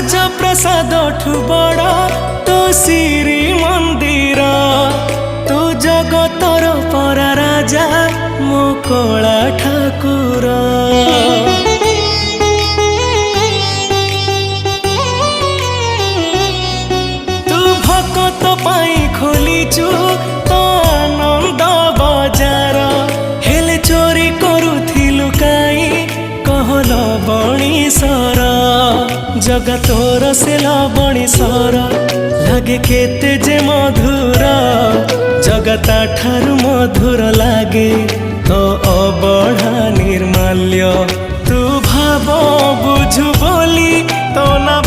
ରାଜପ୍ରସାଦ ଠୁ ବଡ଼ ତୋ ଶ୍ରୀ ମନ୍ଦିର। ତୁ ଜଗତର ପରା ରାଜା ମୋ କଳା ଠାକୁର। ତୁ ଭକତ ପାଇଁ ଖୋଲିଛୁ ତ ଆନନ୍ଦ ବଜାର। ହେଲେ ଚୋରି କରୁଥିଲୁ କାଇଁ କହଲ ବଣିସର। जगा तोर से लवणीश्वर लागे केते जे मधुर। जगता ठारु मधुर लागे तो अबढ़ा निर्माल्य। तू भाव बुझु बोली तो ना